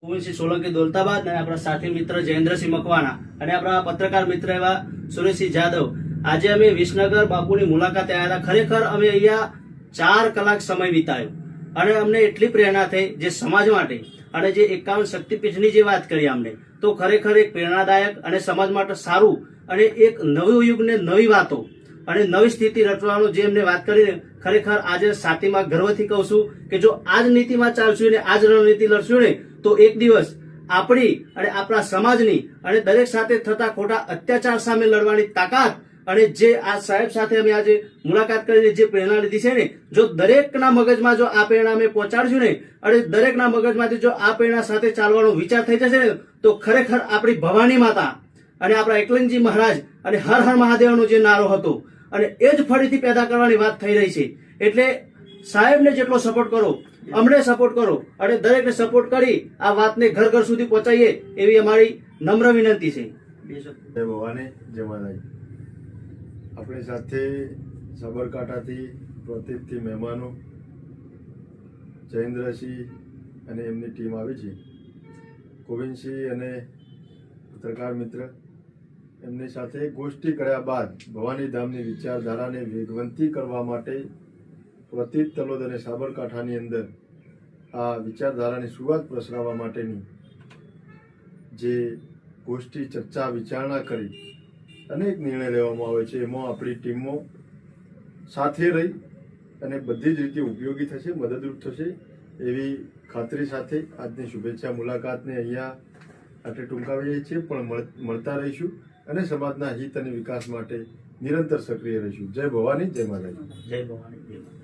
ગોવિંદસિંહ સોલંકી દોલતાબાદ અને આપણા સાથી મિત્ર જયેન્દ્રસિંહ મકવાણા અને આપણા પત્રકાર મિત્ર એવા સુરેશસિંહ જાદવ આજે અમે વિસનગર બાપુની મુલાકાતે આવ્યા હતા। ખરેખર અમે અહીંયા 4 કલાક સમય વિતાયો અને અમને એટલી પ્રેરણા થઈ જે સમાજ માટે અને જે 51 શક્તિપીઠની જે વાત કરી અમને તો ખરેખર એક પ્રેરણાદાયક અને સમાજ માટે સારું અને એક નવું યુગને નવી વાતો અને નવી સ્થિતિ રચવાનું જે એમને વાત કરીને ખરેખર આજે સાતીમાં ગર્વથી કહું છું કે જો આ જ નીતિમાં ચાલશું ને આ જ રણનીતિ લડશું ને તો એક દિવસ આપણી અને આપણા સમાજની અને દરેક સાથે થતા ખોટા અત્યાચાર સામે લડવાની તાકાત અને જે આ સાહેબ સાથે અમે આજે મુલાકાત કરીને જે પ્રેરણા લીધી છે ને જો દરેકના મગજમાં જો આ પ્રેરણા અમે પહોંચાડશું ને અને દરેકના મગજમાંથી જો આ પ્રેરણા સાથે ચાલવાનો વિચાર થઈ જશે ને તો ખરેખર આપણી ભવાની માતા અને આપણા એકલિંગજી મહારાજ અને હર હર મહાદેવનો જે નારો હતો અને એ જ ફરીથી પેદા કરવાની વાત થઈ રહી છે। એટલે સાહેબને જેટલો સપોર્ટ કરો અમને સપોર્ટ કરો અને દરેકને સપોર્ટ કરી આ વાતને ઘર ઘર સુધી પહોંચાડીએ એવી અમારી નમ્ર વિનંતી છે। જય ભવાની જય માતાજી। આપણી સાથે સાબરકાંઠાથી પ્રતિકથી મહેમાનો જયેન્દ્રસિંહ અને એમની ટીમ આવી છે। ગોવિંદસિંહ અને પત્રકાર મિત્ર એમની સાથે ગોષ્ઠી કર્યા બાદ ભવાની ધામની વિચારધારાને વેગવંતી કરવા માટે પ્રતિક તલોદ અને સાબરકાંઠાની અંદર આ વિચારધારાની સુવાત પ્રસરાવવા માટેની જે ગોષ્ઠી ચર્ચા વિચારણા કરી અનેક નિર્ણય લેવામાં આવે છે। એમાં આપણી ટીમો સાથે રહી અને બધી જ રીતે ઉપયોગી થશે, મદદરૂપ થશે એવી ખાતરી સાથે આજની શુભેચ્છા મુલાકાતને અહીંયા આટલે ટૂંકાવીએ છીએ, પણ મળતા રહીશું અને સમાજના હિત અને વિકાસ માટે નિરંતર સક્રિય રહીશું। જય ભવાની જય માતાજી। જય ભવાની જય માતા।